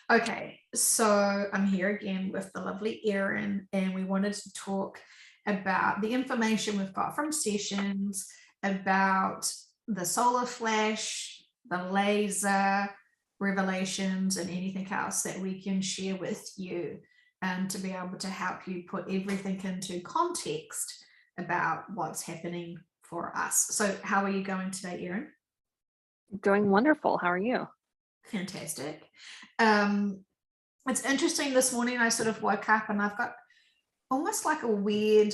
Okay, so I'm here again with the lovely Erin, and we wanted to talk about the information we've got from sessions about the solar flash, the laser, revelations, and anything else that we can share with you to be able to help you put everything into context about what's happening for us. So, how are you going today, Erin? Doing wonderful. How are you? Fantastic. Um, it's interesting. This morning I sort of woke up and I've got almost like a weird,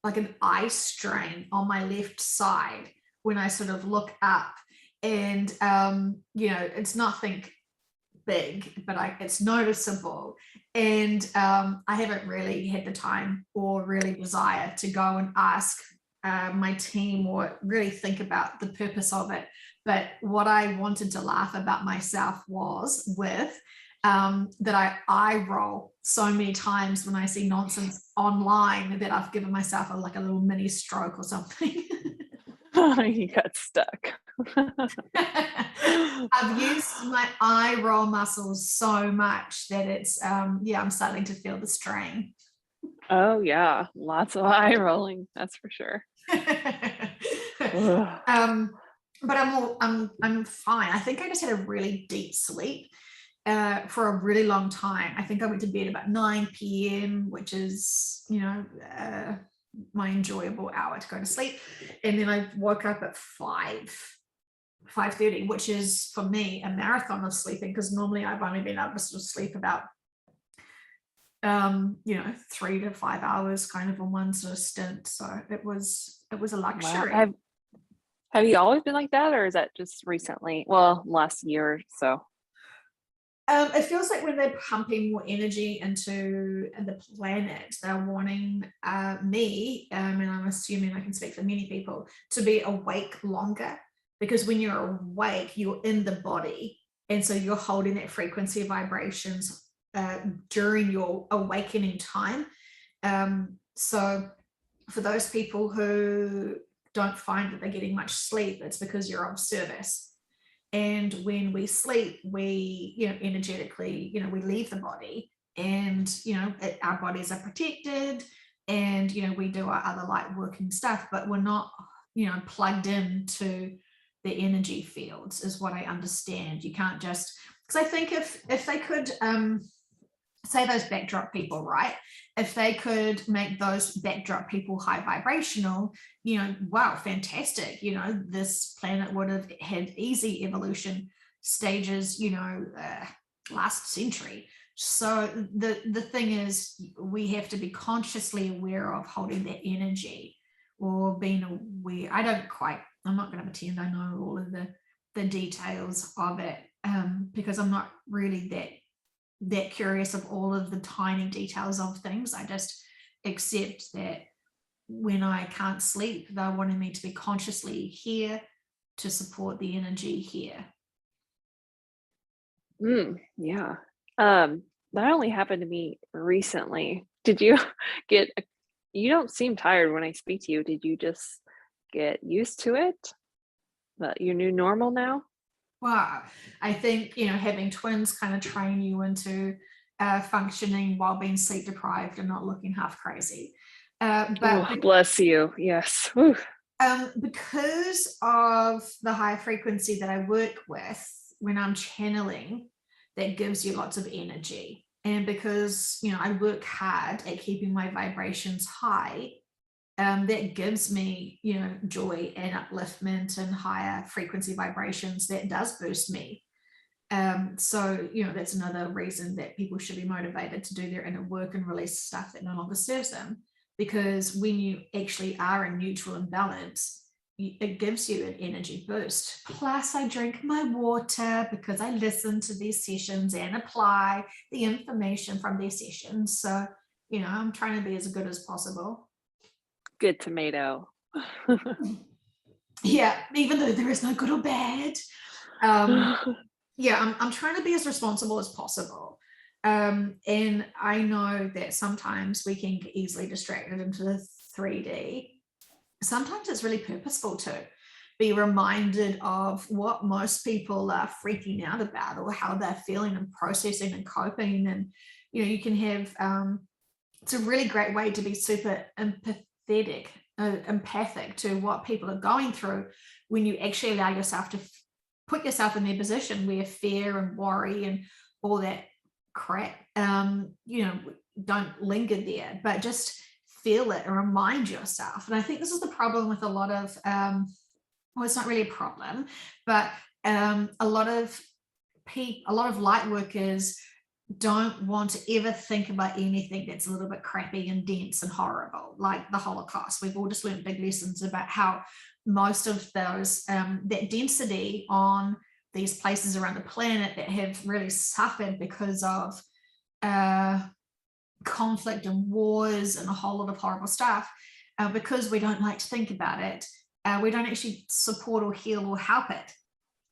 like an eye strain on my left side when I sort of look up. And it's nothing big, but it's noticeable. And I haven't really had the time or really desire to go and ask my team or really think about the purpose of it. But what I wanted to laugh about myself was with that I eye roll so many times when I see nonsense online that I've given myself like a little mini stroke or something. You got stuck. I've used my eye roll muscles so much that it's I'm starting to feel the strain. Oh yeah, lots of eye rolling, that's for sure. Ugh. um, but I'm fine. I think I just had a really deep sleep for a really long time. I think I went to bed about 9 p.m., which is my enjoyable hour to go to sleep, and then I woke up at 5:30, which is for me a marathon of sleeping because normally I've only been able to sort of sleep about 3 to 5 hours kind of on one sort of stint. So it was a Wow. luxury. Have you always been like that, or is that just recently? Well, last year or so. It feels like when they're pumping more energy into the planet, they're wanting me, and I'm assuming I can speak for many people, to be awake longer. Because when you're awake, you're in the body. And so you're holding that frequency of vibrations during your awakening time. So for those people who don't find that they're getting much sleep, it's because you're of service. And when we sleep, we energetically we leave the body, and our bodies are protected, and we do our other light working stuff, but we're not plugged into the energy fields, is what I understand. You can't just, because I think if they could say those backdrop people, right? If they could make those backdrop people high vibrational, wow, fantastic. This planet would have had easy evolution stages, last century. So the thing is, we have to be consciously aware of holding that energy or being aware. I'm not going to pretend I know all of the details of it, because I'm not really that curious of all of the tiny details of things. I just accept that when I can't sleep, they're wanting me to be consciously here to support the energy here. Yeah. That only happened to me recently. Did you get? You don't seem tired when I speak to you. Did you just get used to it? That your new normal now? Wow. I think, having twins kind of train you into functioning while being sleep deprived and not looking half crazy. But Oh, bless you. Yes. Whew. because of the high frequency that I work with when I'm channeling, that gives you lots of energy. And because, I work hard at keeping my vibrations high, that gives me, joy and upliftment and higher frequency vibrations that does boost me. So, that's another reason that people should be motivated to do their inner work and release stuff that no longer serves them. Because when you actually are in neutral and balance, it gives you an energy boost. Plus, I drink my water because I listen to these sessions and apply the information from these sessions. So, I'm trying to be as good as possible. Good tomato. Yeah, even though there is no good or bad. Um, yeah, I'm trying to be as responsible as possible. And I know that sometimes we can get easily distracted into the 3D. Sometimes it's really purposeful too. be reminded of what most people are freaking out about, or how they're feeling and processing and coping. And you can have it's a really great way to be super empathic to what people are going through, when you actually allow yourself to put yourself in their position, where fear and worry and all that crap, don't linger there, but just feel it and remind yourself. And I think this is the problem with a lot of, well, it's not really a problem, but a lot of light workers don't want to ever think about anything that's a little bit crappy and dense and horrible, like the Holocaust. We've all just learned big lessons about how most of those, that density on these places around the planet that have really suffered because of conflict and wars and a whole lot of horrible stuff, because we don't like to think about it, we don't actually support or heal or help it.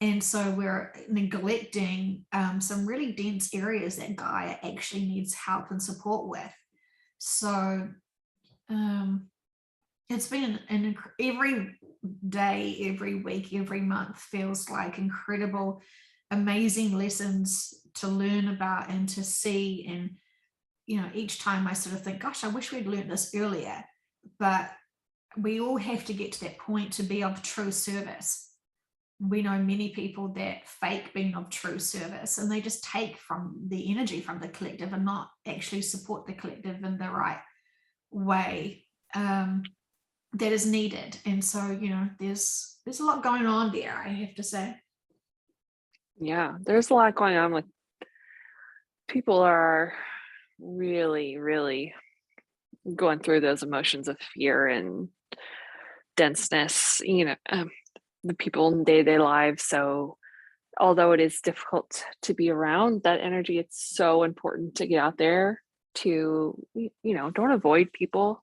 And so we're neglecting some really dense areas that Gaia actually needs help and support with. So it's been every day, every week, every month feels like incredible, amazing lessons to learn about and to see. And each time I sort of think, gosh, I wish we'd learned this earlier. But we all have to get to that point to be of true service. We know many people that fake being of true service, and they just take from the energy from the collective and not actually support the collective in the right way that is needed. And so there's a lot going on there, I have to say. Yeah, there's a lot going on with people are really, really going through those emotions of fear and denseness, the people in day-to-day lives. So although it is difficult to be around that energy, it's so important to get out there to, don't avoid people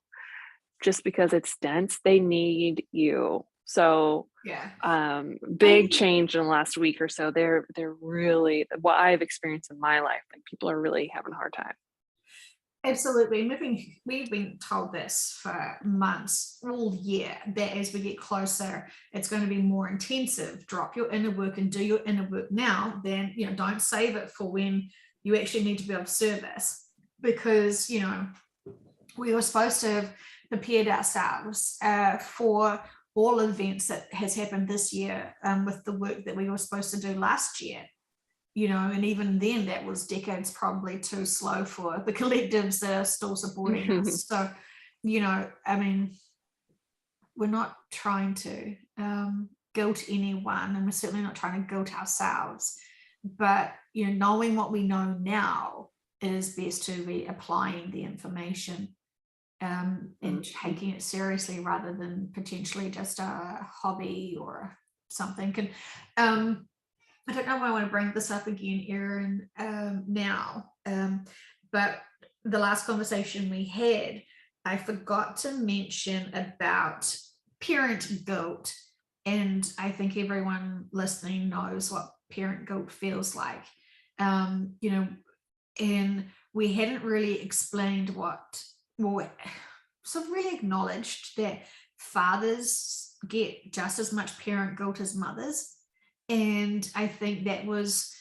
just because it's dense. They need you. So Yeah. Big change in the last week or so. They're really, what I've experienced in my life, like people are really having a hard time. Absolutely. We've been told this for months, all year, that as we get closer, it's going to be more intensive. Drop your inner work and do your inner work now. Then, don't save it for when you actually need to be of service, because, we were supposed to have prepared ourselves for all events that has happened this year, with the work that we were supposed to do last year. And even then that was decades probably too slow for the collectives that are still supporting us. So, I mean, we're not trying to guilt anyone, and we're certainly not trying to guilt ourselves. But, knowing what we know now is best to be applying the information and taking it seriously, rather than potentially just a hobby or something. And I don't know why I want to bring this up again, Erin, now, but the last conversation we had, I forgot to mention about parent guilt. And I think everyone listening knows what parent guilt feels like. And we hadn't really explained so really acknowledged that fathers get just as much parent guilt as mothers. And I think that was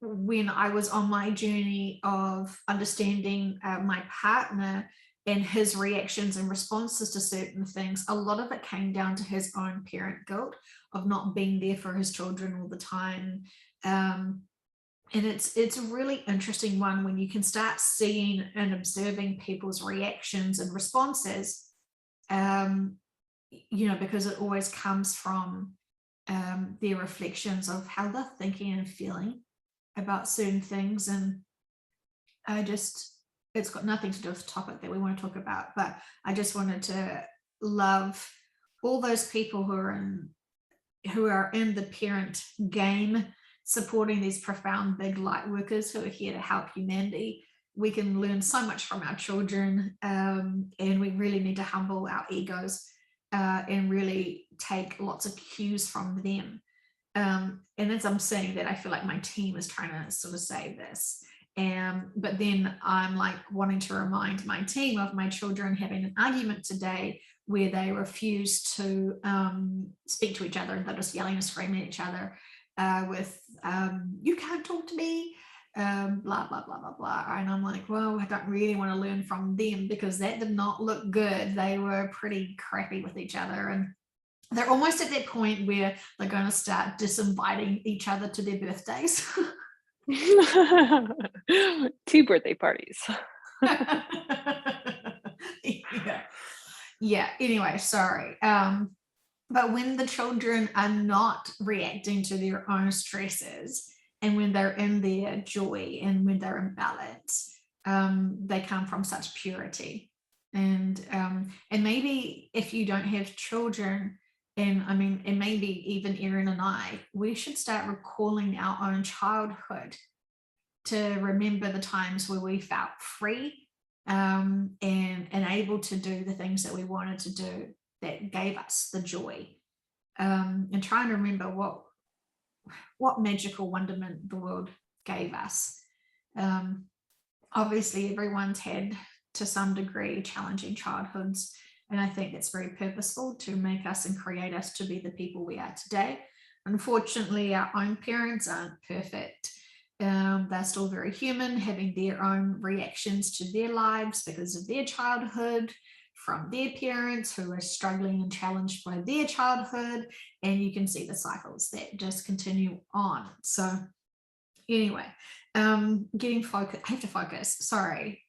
when I was on my journey of understanding my partner and his reactions and responses to certain things. A lot of it came down to his own parent guilt of not being there for his children all the time. And it's a really interesting one when you can start seeing and observing people's reactions and responses, because it always comes from their reflections of how they're thinking and feeling about certain things. And it's got nothing to do with the topic that we want to talk about, but I just wanted to love all those people who are in the parent game, supporting these profound big light workers who are here to help humanity. We can learn so much from our children, and we really need to humble our egos and really take lots of cues from them. And as I'm saying that, I feel like my team is trying to sort of say this. But then I'm like wanting to remind my team of my children having an argument today where they refuse to speak to each other, and they're just yelling and screaming at each other with you can't talk to me, blah blah blah blah blah. And I'm like, well, I don't really want to learn from them, because that did not look good. They were pretty crappy with each other, and they're almost at that point where they're going to start disinviting each other to their birthdays. 2 birthday parties. Yeah. Yeah, anyway, sorry. But when the children are not reacting to their own stresses, and when they're in their joy, and when they're in balance, they come from such purity. And maybe if you don't have children, and I mean, and maybe even Erin and I, we should start recalling our own childhood to remember the times where we felt free, and able to do the things that we wanted to do, that gave us the joy, and trying to remember what magical wonderment the world gave us. Obviously, everyone's had, to some degree, challenging childhoods, and I think it's very purposeful to make us and create us to be the people we are today. Unfortunately, our own parents aren't perfect. They're still very human, having their own reactions to their lives because of their childhood, from their parents who are struggling and challenged by their childhood. And you can see the cycles that just continue on. So anyway, getting focused, I have to focus, sorry.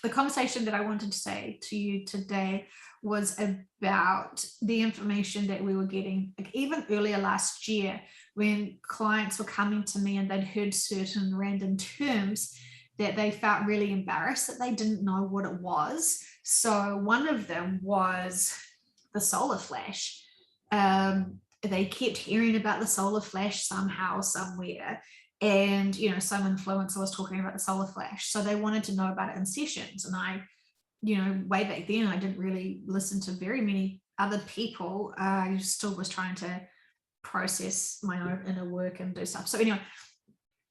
The conversation that I wanted to say to you today was about the information that we were getting, like even earlier last year, when clients were coming to me and they'd heard certain random terms that they felt really embarrassed that they didn't know what it was. So one of them was the solar flash. They kept hearing about the solar flash somehow, somewhere. And, you know, some influencer was talking about the solar flash. So they wanted to know about it in sessions. And I, you know, way back then, I didn't really listen to very many other people. I still was trying to process my own inner work and do stuff. So anyway,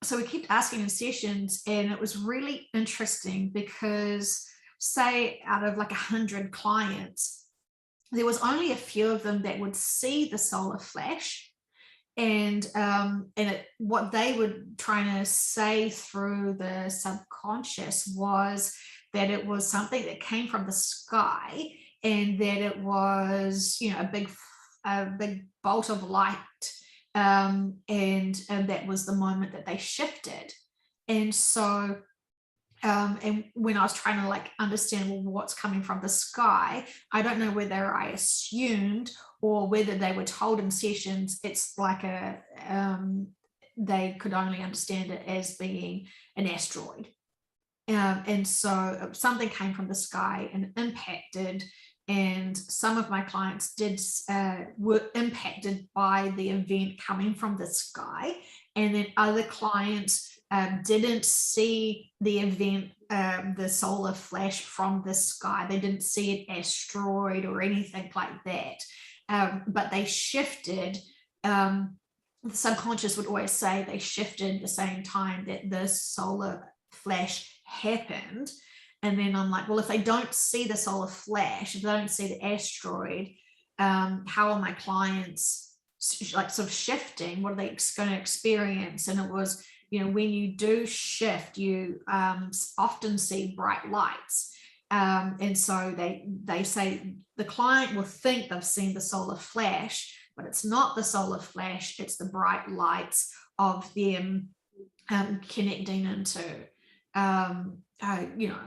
so we kept asking in sessions, and it was really interesting because, say, out of like 100 clients, there was only a few of them that would see the solar flash. And what they were trying to say through the subconscious was that it was something that came from the sky, and that it was, you know, a big bolt of light, and that was the moment that they shifted. And so and when I was trying to like understand, well, what's coming from the sky, I don't know whether I assumed or whether they were told in sessions it's like they could only understand it as being an asteroid. And so something came from the sky and impacted, and some of my clients were impacted by the event coming from the sky, and then other clients didn't see the event, the solar flash from the sky. They didn't see an asteroid or anything like that, but they shifted. The subconscious would always say they shifted the same time that the solar flash happened. And then I'm like, well, if they don't see the solar flash, if they don't see the asteroid, how are my clients like sort of shifting? What are they going to experience? And it was, you know, when you do shift, you often see bright lights. And so they say the client will think they've seen the solar flash, but it's not the solar flash, it's the bright lights of them connecting into, you know,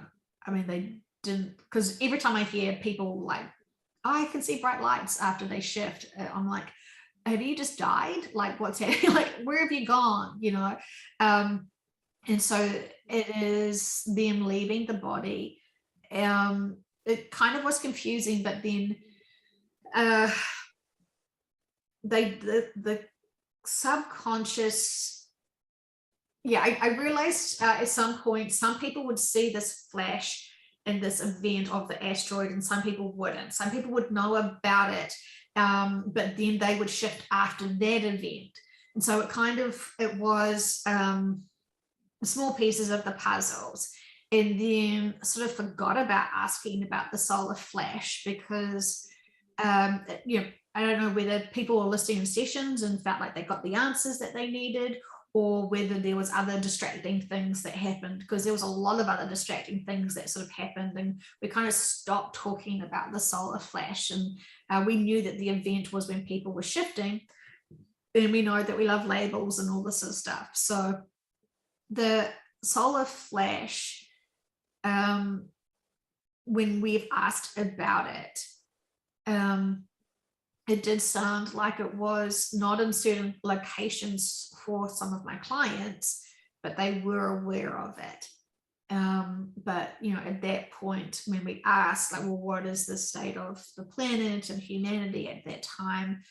I mean, they didn't, because every time I hear people like, I can see bright lights after they shift, I'm like, have you just died? Like, what's happening? Like, where have you gone? You know? And so it is them leaving the body. It kind of was confusing, but then the subconscious, yeah, I realized at some point, some people would see this flash and this event of the asteroid, and some people wouldn't. Some people would know about it, but then they would shift after that event. And so it was small pieces of the puzzles. and then sort of forgot about asking about the solar flash because, I don't know whether people were listening to sessions and felt like they got the answers that they needed, or whether there was other distracting things that happened, because there was a lot of other distracting things that sort of happened, and we kind of stopped talking about the solar flash. And we knew that the event was when people were shifting, and we know that we love labels and all this sort of stuff. So the solar flash, when we've asked about it, it did sound like it was not in certain locations for some of my clients, but they were aware of it. But at that point, when we asked, like, well, what is the state of the planet and humanity at that time,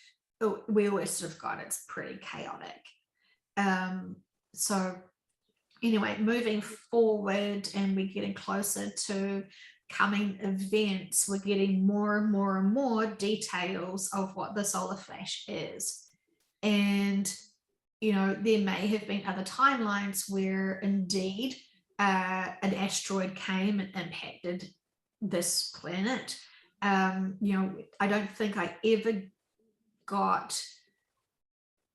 we always sort of got it's pretty chaotic. So anyway, moving forward, and we're getting closer to coming events, we're getting more and more and more details of what the solar flash is. And there may have been other timelines where indeed an asteroid came and impacted this planet. I don't think I ever got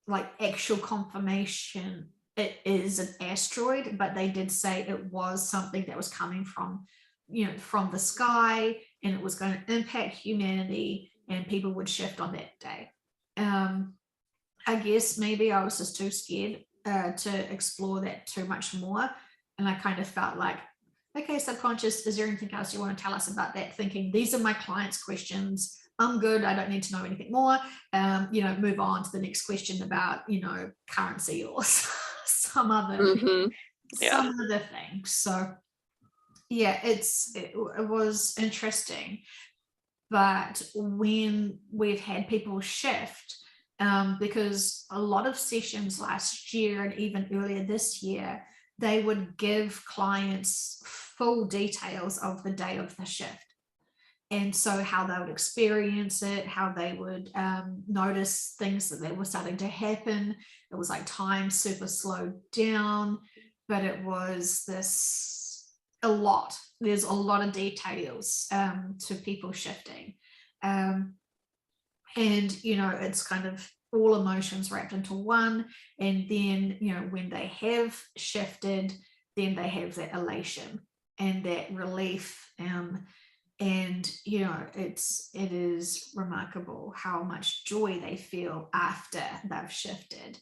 like actual confirmation it is an asteroid, but they did say it was something that was coming from the sky, and it was going to impact humanity, and people would shift on that day. I guess maybe I was just too scared to explore that too much more, and I kind of felt like, okay, subconscious, is there anything else you want to tell us about that? Thinking these are my clients' questions, I'm good, I don't need to know anything more. Move on to the next question about currency or some other thing. So yeah, it was interesting. But when we've had people shift, because a lot of sessions last year and even earlier this year, they would give clients full details of the day of the shift. And so how they would experience it, how they would notice things that they were starting to happen. It was like time super slowed down, but it was a lot. There's a lot of details to people shifting. And, it's kind of all emotions wrapped into one. And then, when they have shifted, then they have that elation and that relief. And it is remarkable how much joy they feel after they've shifted,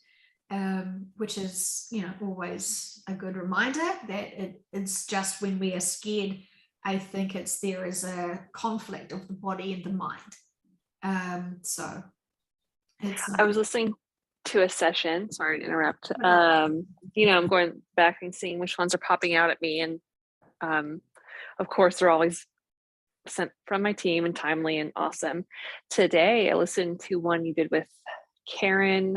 which is always a good reminder that it's just when we are scared, I think there is a conflict of the body and the mind. So it's I was listening to a session, sorry to interrupt. I'm going back and seeing which ones are popping out at me, and of course they're always sent from my team and timely and awesome. Today I listened to one you did with Karen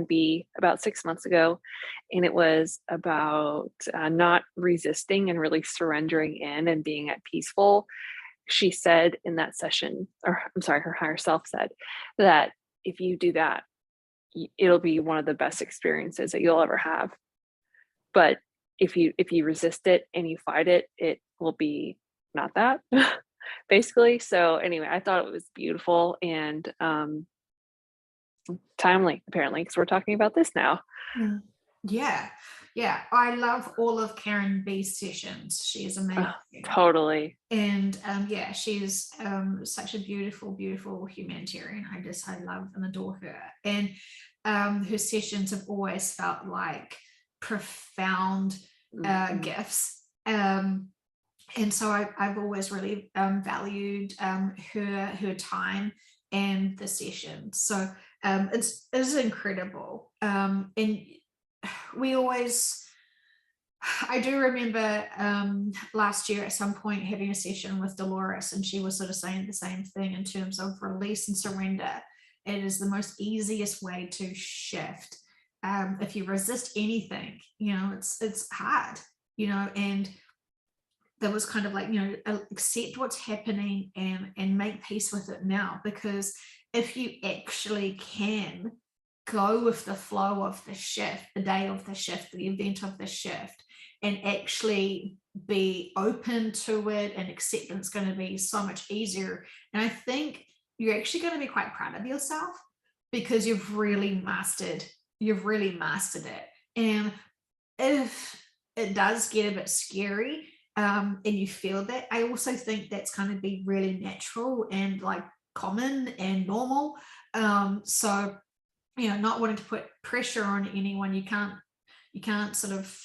B about 6 months ago, and it was about not resisting and really surrendering in and being at peaceful. She said in that session, or I'm sorry, her higher self said that if you do that, it'll be one of the best experiences that you'll ever have. But if you resist it and you fight it, it will be not that basically. So anyway, I thought it was beautiful and timely, apparently, because we're talking about this now. Yeah, I love all of Karen B's sessions. She is amazing. Totally. And she's such a beautiful humanitarian. I love and adore her. And her sessions have always felt like profound gifts. And so I've always really valued her time and the session. So it's incredible. And I do remember last year at some point having a session with Dolores, and she was sort of saying the same thing in terms of release and surrender. It is the most easiest way to shift. If you resist anything, it's hard, and that was kind of like, accept what's happening and make peace with it now. Because if you actually can go with the flow of the shift, the day of the shift, the event of the shift, and actually be open to it, and acceptance going to be so much easier. And I think you're actually going to be quite proud of yourself because you've really mastered it. And if it does get a bit scary, and you feel that, I also think that's going to be really natural and like common and normal. So not wanting to put pressure on anyone, you can't sort of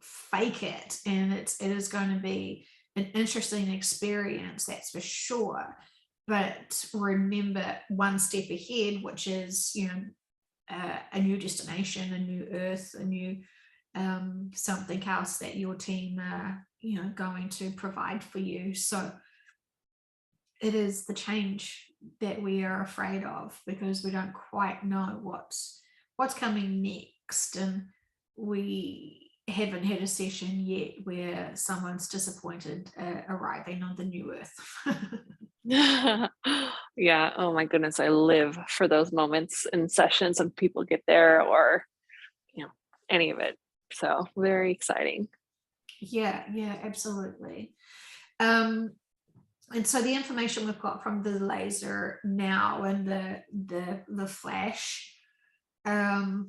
fake it, and it is going to be an interesting experience, that's for sure. But remember one step ahead, which is a new destination, a new earth, a new something else that your team are going to provide for you. So it is the change that we are afraid of, because we don't quite know what's coming next, and we haven't had a session yet where someone's disappointed arriving on the new earth. Yeah, oh my goodness, I live for those moments in sessions and people get there, or any of it. So very exciting. Yeah, absolutely. um and so the information we've got from the laser now and the flash, oh,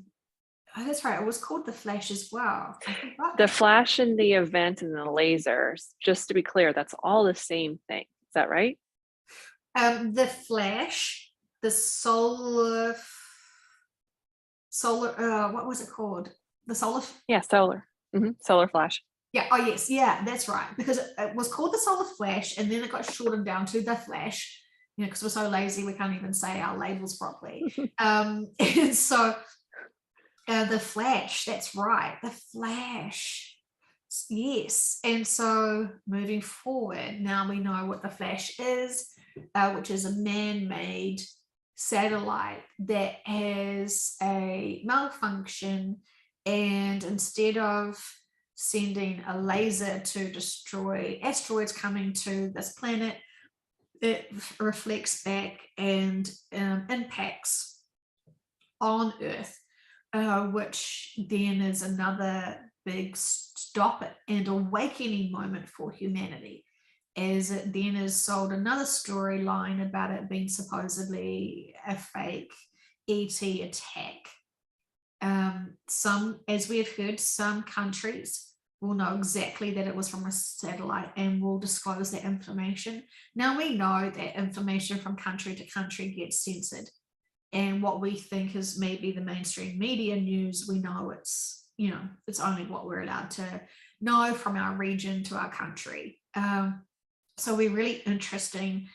that's right, it was called the flash as well. I forgot The that. flash and the event and the lasers, just to be clear, that's all the same thing. Is that right? The flash, the solar, what was it called? The solar. Yeah, solar. Solar flash. Yeah, oh yes, yeah, that's right. Because it was called the solar flash, and then it got shortened down to the flash, because we're so lazy we can't even say our labels properly. And so the flash, that's right, the flash. Yes. And so moving forward, now we know what the flash is, which is a man-made satellite that has a malfunction, and instead of sending a laser to destroy asteroids coming to this planet, it reflects back and impacts on Earth, which then is another big stop and awakening moment for humanity, as it then is sold another storyline about it being supposedly a fake ET attack. Some, as we have heard, some countries will know exactly that it was from a satellite and will disclose that information. Now we know that information from country to country gets censored, and what we think is maybe the mainstream media news, we know it's only what we're allowed to know from our region to our country. So we're really interesting.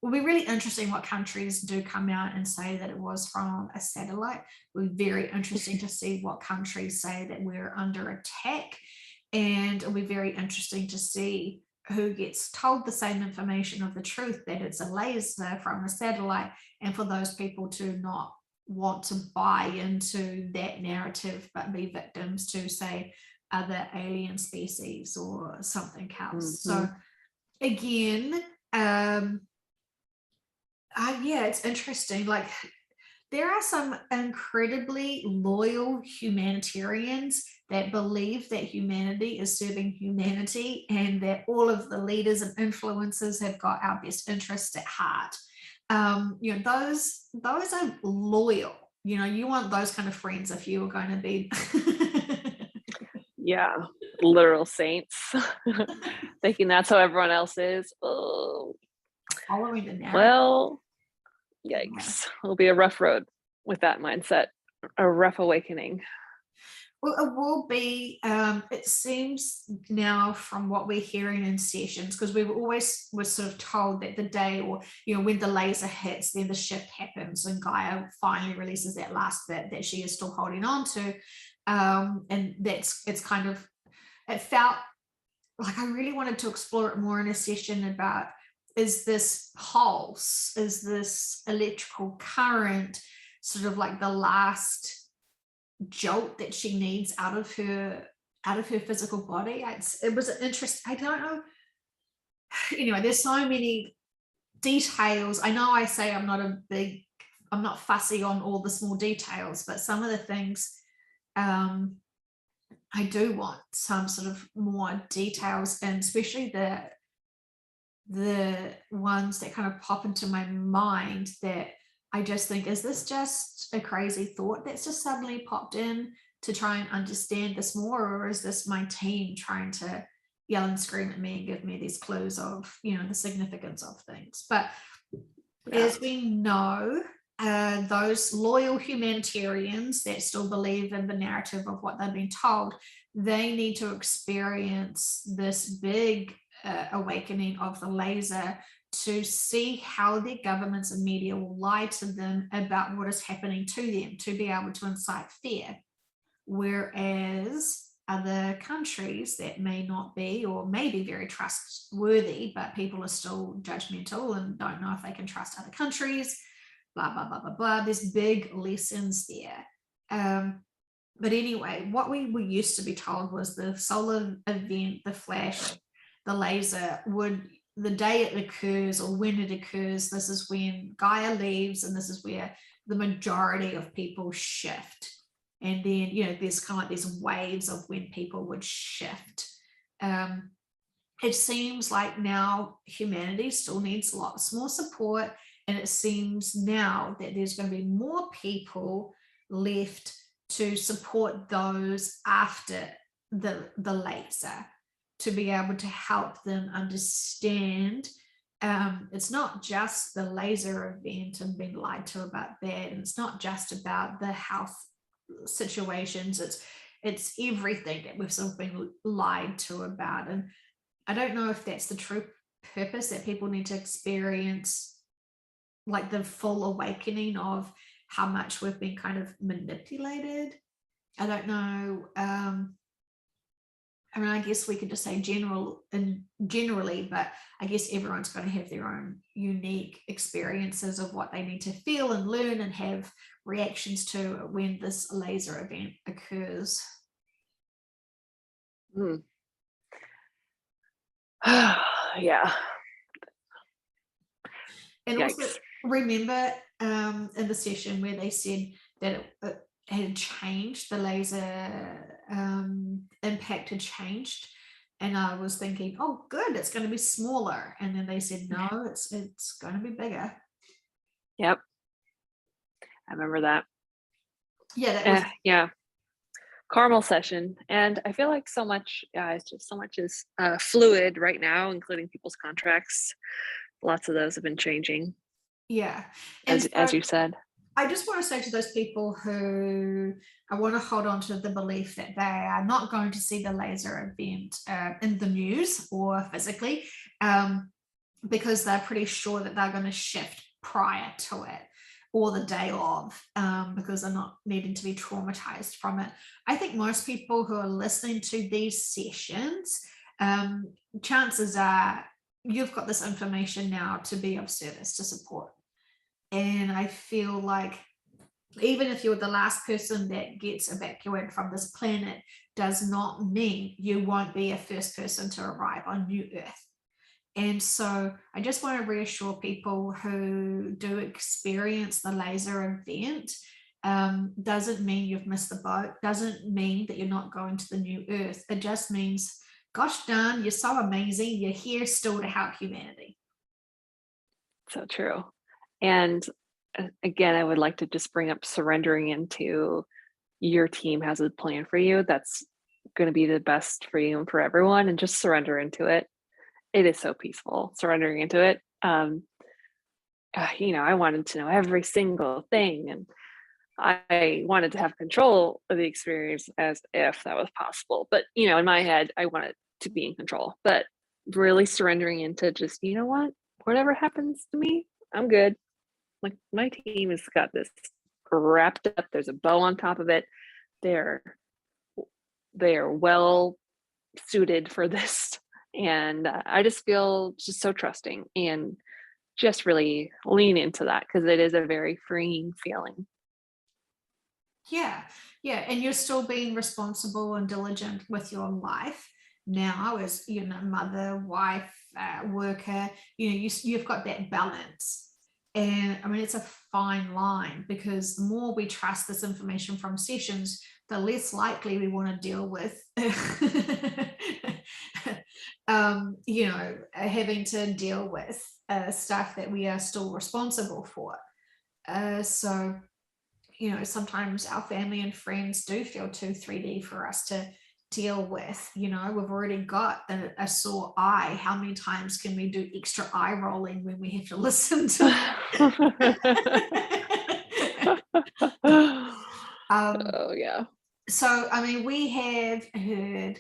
Will be really interesting what countries do come out and say that it was from a satellite. It'll be very interesting to see what countries say that we're under attack, and it'll be very interesting to see who gets told the same information of the truth, that it's a laser from a satellite, and for those people to not want to buy into that narrative but be victims to, say, other alien species or something else. So again, yeah, it's interesting. Like, there are some incredibly loyal humanitarians that believe that humanity is serving humanity, and that all of the leaders and influencers have got our best interests at heart. Those are loyal. You want those kind of friends if you were going to be. Yeah, literal saints. Thinking that's how everyone else is. Oh, Following the narrative. well, yikes. It'll be a rough road with that mindset, a rough awakening. Well, it will be, it seems now from what we're hearing in sessions, because we were sort of told that the day, or, when the laser hits, then the shift happens, and Gaia finally releases that last bit that she is still holding on to. And it's kind of, it felt like I really wanted to explore it more in a session about, is this pulse, is this electrical current sort of like the last jolt that she needs out of her physical body? It was an interest. I don't know. Anyway, there's so many details. I know I say I'm not fussy on all the small details, but some of the things I do want some sort of more details, and especially the ones that kind of pop into my mind that I just think, is this just a crazy thought that's just suddenly popped in to try and understand this more, or is this my team trying to yell and scream at me and give me these clues of, the significance of things? But Yeah. as we know, those loyal humanitarians that still believe in the narrative of what they've been told, they need to experience this big awakening of the laser to see how their governments and media will lie to them about what is happening to them, to be able to incite fear. Whereas other countries that may not be, or may be very trustworthy, but people are still judgmental and don't know if they can trust other countries, blah, blah, blah, blah, blah. There's big lessons there. But anyway, what we were used to be told was the solar event, the flash, the laser the day it occurs or when it occurs, this is when Gaia leaves, and this is where the majority of people shift. And then, there's kind of like these waves of when people would shift. It seems like now humanity still needs lots more support, and it seems now that there's going to be more people left to support those after the laser, to be able to help them understand it's not just the laser event and being lied to about that, and it's not just about the health situations, it's everything that we've sort of been lied to about. And I don't know if that's the true purpose, that people need to experience like the full awakening of how much we've been kind of manipulated. I don't know. I guess we could just say generally, but I guess everyone's going to have their own unique experiences of what they need to feel and learn and have reactions to when this laser event occurs. Yeah. And Yikes. also remember in the session where they said that it had changed, the laser impact had changed, and I was thinking, oh good, it's going to be smaller, and then they said no, it's going to be bigger. Yep, I remember that. Yeah, that was yeah, Carmel session, and I feel like so much it's just so much is fluid right now, including people's contracts. Lots of those have been changing, yeah. as you said. I just want to say to those people who I want to hold on to the belief that they are not going to see the laser event in the news or physically, because they're pretty sure that they're going to shift prior to it or the day of, because they're not needing to be traumatized from it. I think most people who are listening to these sessions, chances are you've got this information now to be of service, to support. And I feel like even if you're the last person that gets evacuated from this planet, does not mean you won't be a first person to arrive on New Earth. And so I just want to reassure people who do experience the laser event, doesn't mean you've missed the boat, doesn't mean that you're not going to the New Earth. It just means, gosh darn, you're so amazing, you're here still to help humanity. So true. And again, I would like to just bring up surrendering into your team has a plan for you that's going to be the best for you and for everyone, and just surrender into it. It is so peaceful surrendering into it. I wanted to know every single thing, and I wanted to have control of the experience as if that was possible. But, in my head, I wanted to be in control, but really surrendering into just, whatever happens to me, I'm good. Like, my team has got this wrapped up. There's a bow on top of it. They're well suited for this. And I just feel just so trusting, and just really lean into that, because it is a very freeing feeling. Yeah. And you're still being responsible and diligent with your life now as, mother, wife, worker. You've got that balance. And it's a fine line, because the more we trust this information from sessions, the less likely we want to deal with having to deal with stuff that we are still responsible for. So sometimes our family and friends do feel too 3D for us to deal with. We've already got a sore eye. How many times can we do extra eye rolling when we have to listen to oh yeah. So we have heard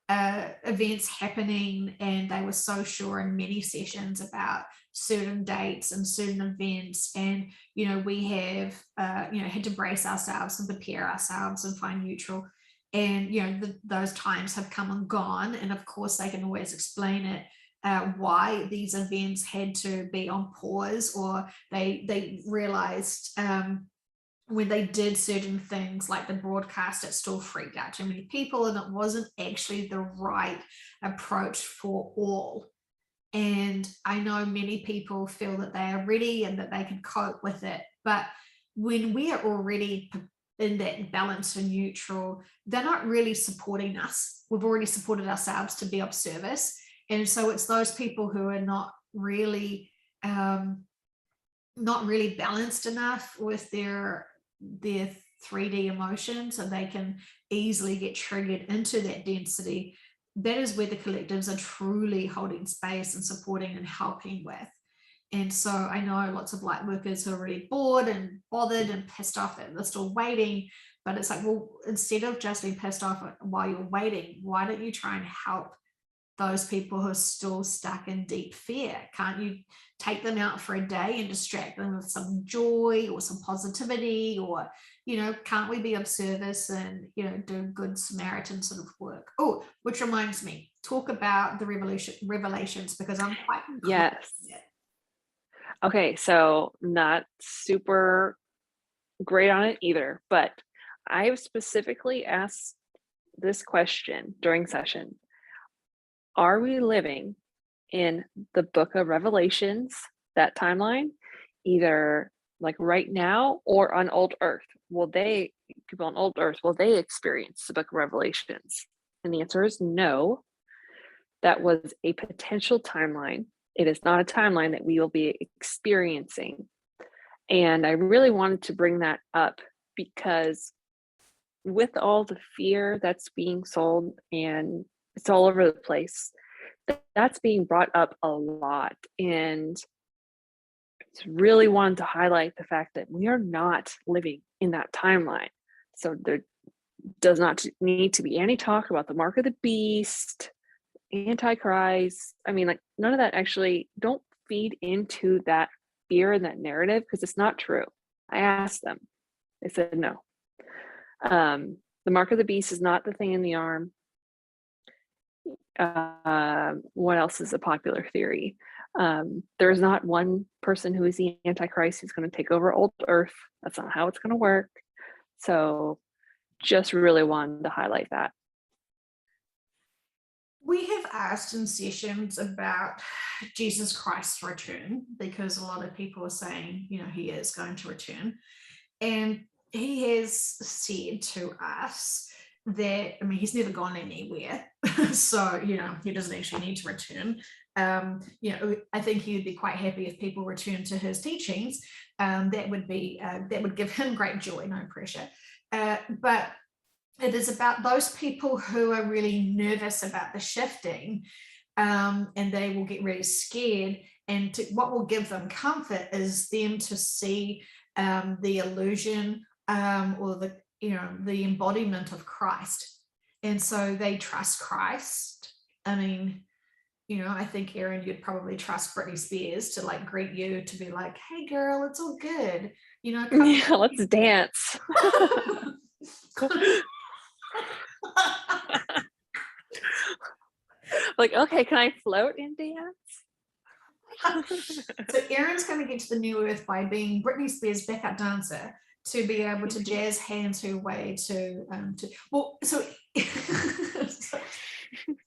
events happening, and they were so sure in many sessions about certain dates and certain events, and we have had to brace ourselves and prepare ourselves and find neutral, and those times have come and gone, and of course they can always explain it, why these events had to be on pause, or they realized when they did certain things like the broadcast, it still freaked out too many people, and it wasn't actually the right approach for all. And I know many people feel that they are ready and that they can cope with it, but when we are already in that balance and neutral, they're not really supporting us. We've already supported ourselves to be of service, and so it's those people who are not really balanced enough with their 3D emotions, and they can easily get triggered into that density. That is where the collectives are truly holding space and supporting and helping with. And so I know lots of light workers who are already bored and bothered and pissed off that they're still waiting, but it's like, well, instead of just being pissed off while you're waiting, why don't you try and help those people who are still stuck in deep fear? Can't you take them out for a day and distract them with some joy or some positivity? Or can't we be of service and do good Samaritan sort of work? Oh, which reminds me, talk about the revelations, because I'm quite Yes. Okay, so not super great on it either, but I've specifically asked this question during session. Are we living in the book of Revelations, that timeline, either like right now or on old earth? People on old earth, will they experience the book of Revelations? And the answer is no. That was a potential timeline. It is not a timeline that we will be experiencing. And I really wanted to bring that up because with all the fear that's being sold, and it's all over the place, that's being brought up a lot. And it's really wanted to highlight the fact that we are not living in that timeline. So there does not need to be any talk about the mark of the beast, Antichrist. Like none of that. Actually, don't feed into that fear and that narrative, because it's not true. I asked them. They said no. The mark of the beast is not the thing in the arm. What else is a popular theory? There's not one person who is the Antichrist who's going to take over old earth. That's not how it's going to work. So just really wanted to highlight that. We have asked in sessions about Jesus Christ's return, because a lot of people are saying, he is going to return. And he has said to us that, he's never gone anywhere. So, he doesn't actually need to return. I think he would be quite happy if people return to his teachings. That would give him great joy, no pressure. But it is about those people who are really nervous about the shifting, and they will get really scared. And what will give them comfort is them to see the illusion, or the embodiment of Christ. And so they trust Christ. I think, Erin, you'd probably trust Britney Spears to greet you, to be like, hey girl, it's all good. Yeah, let's dance. Okay, can I float and dance? So Erin's going to get to the new earth by being Britney Spears' backup dancer, to be able to jazz hands her way to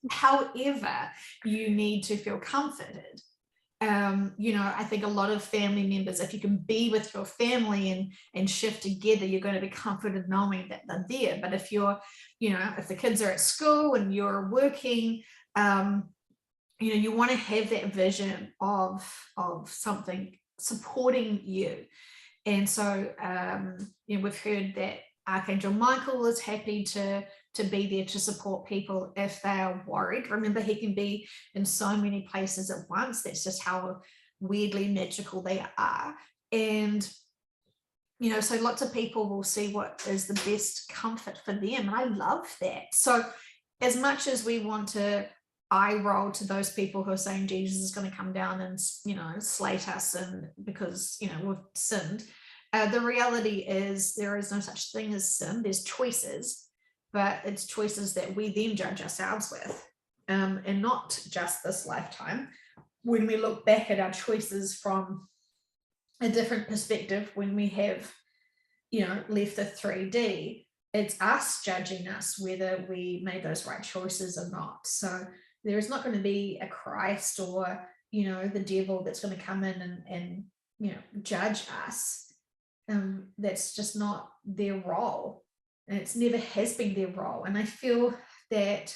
however, you need to feel comforted. I think a lot of family members, if you can be with your family and shift together, you're going to be comforted knowing that they're there. But if you're, if the kids are at school and you're working, you want to have that vision of something supporting you. And so, we've heard that Archangel Michael is happy to be there to support people if they are worried. Remember, he can be in so many places at once. That's just how weirdly magical they are. And, so lots of people will see what is the best comfort for them. And I love that. So as much as we want to eye roll to those people who are saying Jesus is going to come down and, slate us and because, we've sinned, the reality is there is no such thing as sin. There's choices, but it's choices that we then judge ourselves with, and not just this lifetime. When we look back at our choices from a different perspective, when we have, left the 3D, it's us judging us whether we made those right choices or not. So there is not going to be a Christ or, the devil that's going to come in and judge us. That's just not their role, and it's never has been their role. And I feel that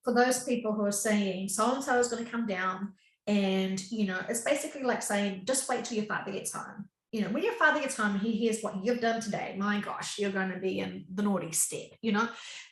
for those people who are saying so-and-so is going to come down, and it's basically like saying just wait till your father gets home. When your father gets home and he hears what you've done today, my gosh, you're going to be in the naughty step. It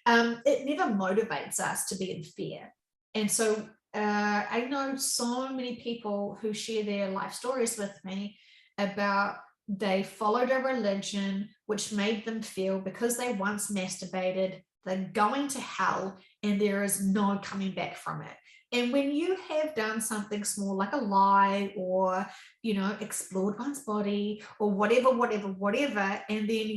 never motivates us to be in fear. And so I know so many people who share their life stories with me about they followed a religion which made them feel because they once masturbated, they're going to hell and there is no coming back from it. And when you have done something small like a lie or, explored one's body or whatever, and then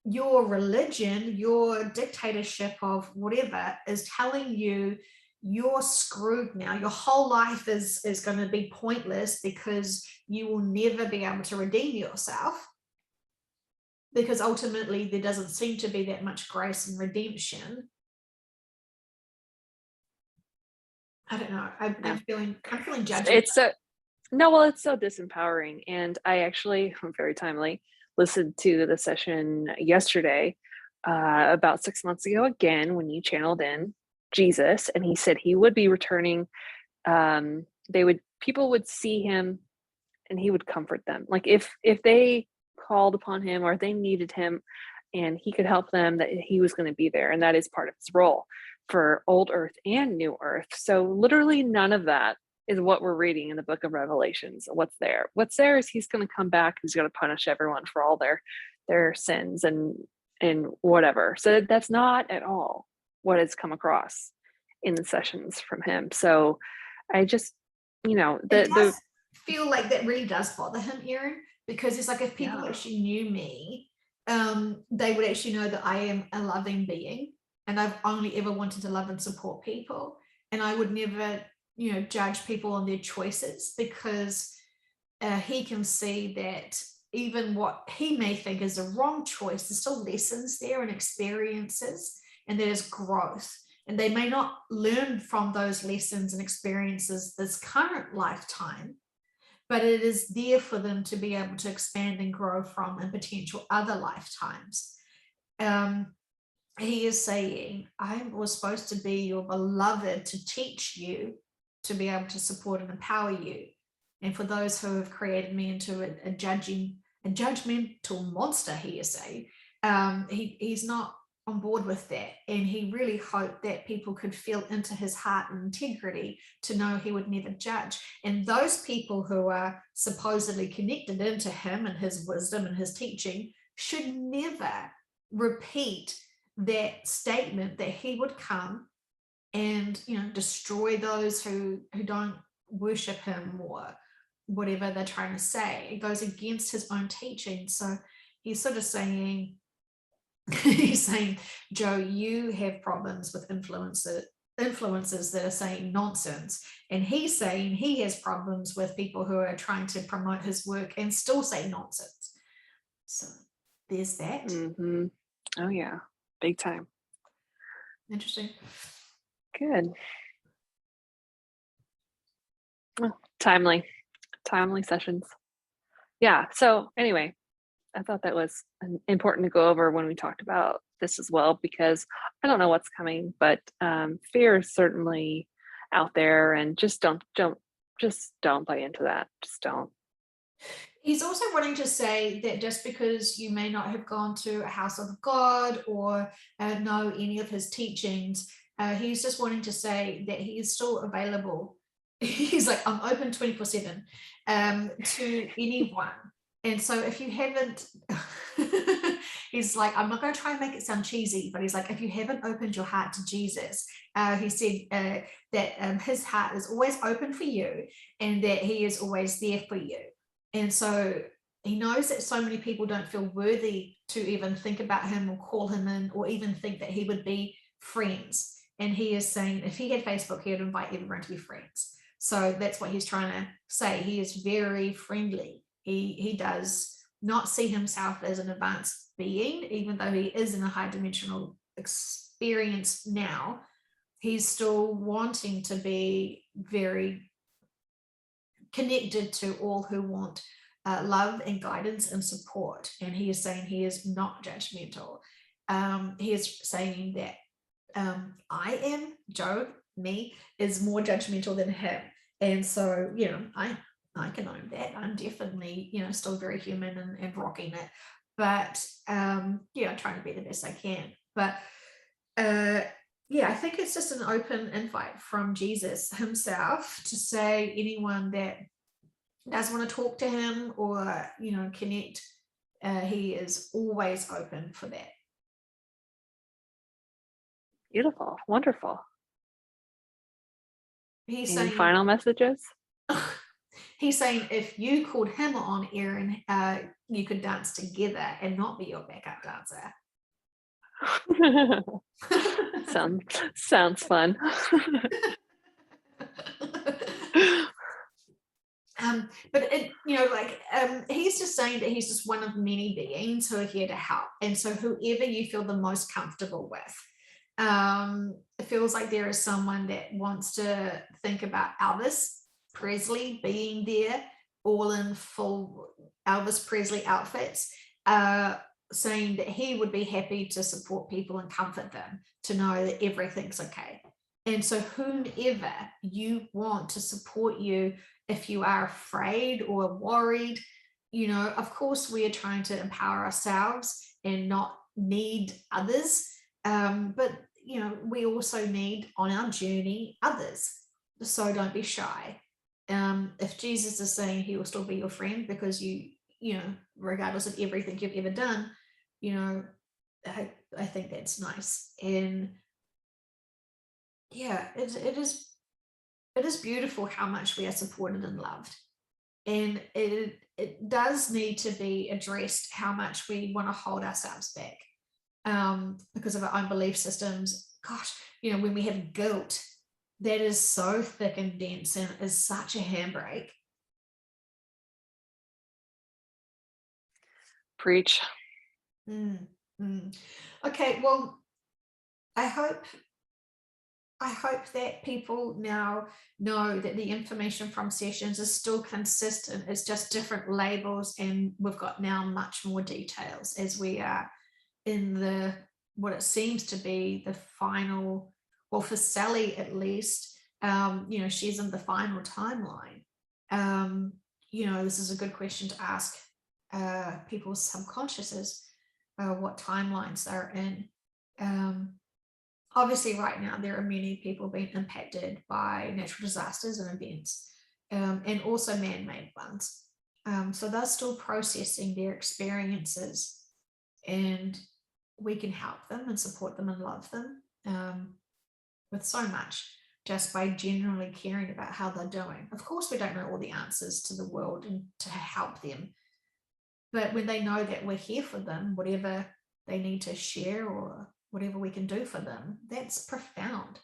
your religion, your dictatorship of whatever is telling you you're screwed now, your whole life is going to be pointless because you will never be able to redeem yourself, because ultimately there doesn't seem to be that much grace and redemption. I don't know. I'm feeling judgy. It's so no, well, it's so disempowering. And I actually, very timely, listened to the session yesterday, about 6 months ago, again, when you channeled in Jesus, and he said he would be returning. People would see him and he would comfort them. Like if they called upon him or if they needed him and he could help them, that he was going to be there. And that is part of his role for old earth and new earth. So literally none of that is what we're reading in the book of Revelations. What's there is he's going to come back. He's going to punish everyone for all their sins and whatever. So that's not at all what has come across in the sessions from him. So I just, it feel like that really does bother him, Erin, because it's like if people actually knew me, they would actually know that I am a loving being and I've only ever wanted to love and support people, and I would never judge people on their choices, because he can see that even what he may think is a wrong choice, there's still lessons there and experiences, and there's growth. And they may not learn from those lessons and experiences this current lifetime, but it is there for them to be able to expand and grow from in potential other lifetimes. He is saying, I was supposed to be your beloved to teach you to be able to support and empower you. And for those who have created me into a judgmental monster, he is saying, he's not on board with that. And he really hoped that people could feel into his heart and integrity to know he would never judge. And those people who are supposedly connected into him and his wisdom and his teaching should never repeat that statement that he would come and destroy those who don't worship him or whatever they're trying to say. It goes against his own teaching. So he's sort of saying, Joe, you have problems with influencers that are saying nonsense, and he's saying he has problems with people who are trying to promote his work and still say nonsense. So there's that. Mm-hmm. Oh yeah, big time. Interesting. Good. Oh, timely sessions. Yeah. So anyway, I thought that was important to go over when we talked about this as well, because I don't know what's coming, but fear is certainly out there, and just don't buy into that. Just don't. He's also wanting to say that just because you may not have gone to a house of God or know any of his teachings, he's just wanting to say that he is still available. He's like, I'm open 24/7 to anyone. And so if you haven't, he's like, I'm not going to try and make it sound cheesy, but he's like, if you haven't opened your heart to Jesus, he said that his heart is always open for you and that he is always there for you. And so he knows that so many people don't feel worthy to even think about him or call him in or even think that he would be friends. And he is saying if he had Facebook, he would invite everyone to be friends. So that's what he's trying to say. He is very friendly. He does not see himself as an advanced being, even though he is in a high dimensional experience now. He's still wanting to be very connected to all who want love and guidance and support. And he is saying he is not judgmental. He is saying that I am, Joe, me, is more judgmental than him. And so, I can own that. I'm definitely, still very human and rocking it. But, trying to be the best I can. But, I think it's just an open invite from Jesus himself to say anyone that does want to talk to him or, connect, he is always open for that. Beautiful, wonderful. He's Any saying, final messages? he's saying if you called him on, Erin, you could dance together and not be your backup dancer. Sounds fun. But he's just saying that he's just one of many beings who are here to help. And so whoever you feel the most comfortable with, it feels like there is someone that wants to think about Elvis Presley being there, all in full Elvis Presley outfits, saying that he would be happy to support people and comfort them to know that everything's okay. And so whomever you want to support you, if you are afraid or worried, of course we are trying to empower ourselves and not need others. But we also need on our journey others. So don't be shy. If Jesus is saying he will still be your friend because regardless of everything you've ever done, I think that's nice. And it is beautiful how much we are supported and loved. And it does need to be addressed how much we want to hold ourselves back because of our own belief systems. Gosh, when we have guilt, that is so thick and dense and is such a handbrake. Preach. Okay, well, I hope that people now know that the information from sessions is still consistent. It's just different labels, and we've got now much more details as we are in what it seems to be the final, well, for Sally at least, she's in the final timeline. This is a good question to ask people's subconsciouses, what timelines they're in. Obviously right now there are many people being impacted by natural disasters and events, and also man-made ones. So they're still processing their experiences, and we can help them and support them and love them with so much just by genuinely caring about how they're doing. Of course, we don't know all the answers to the world and to help them, but when they know that we're here for them, whatever they need to share or whatever we can do for them, that's profound.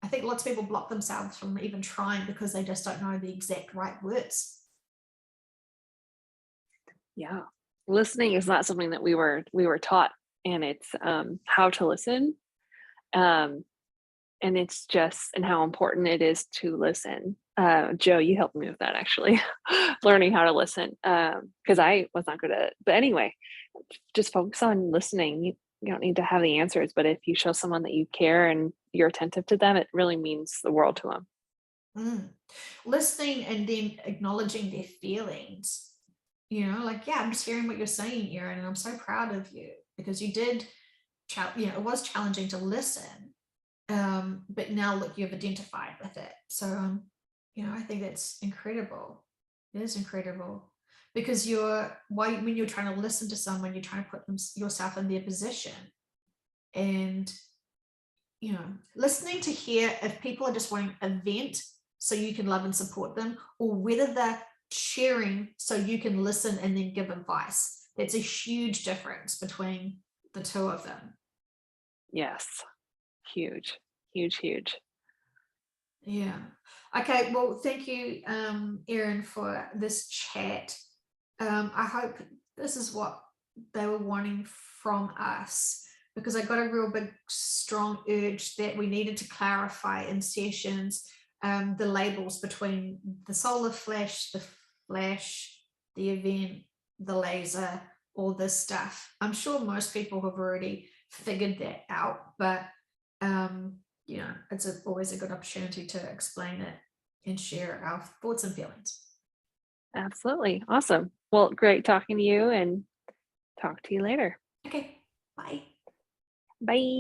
I think lots of people block themselves from even trying because they just don't know the exact right words. Yeah. Listening is not something that we were taught, and it's how to listen. And it's just, and how important it is to listen. Joe, you helped me with that actually, learning how to listen, because I was not good at it. But anyway, just focus on listening. You don't need to have the answers, but if you show someone that you care and you're attentive to them, it really means the world to them. Mm. Listening and then acknowledging their feelings, like, yeah, I'm just hearing what you're saying, Erin, and I'm so proud of you because you did, it was challenging to listen. But now look, you've identified with it. So, I think that's incredible. It is incredible because when you're trying to listen to someone, you're trying to put yourself in their position and, listening to hear if people are just wanting a vent so you can love and support them, or whether they're sharing so you can listen and then give advice. That's a huge difference between the two of them. Yes, huge, huge, huge. Yeah. Okay. Well, thank you, Erin, for this chat. I hope this is what they were wanting from us because I got a real big, strong urge that we needed to clarify in sessions the labels between the solar flash, the event, the laser, all this stuff. I'm sure most people have already figured that out, but it's always a good opportunity to explain it and share our thoughts and feelings. Absolutely. Awesome. Well, great talking to you and talk to you later. Okay, bye. Bye.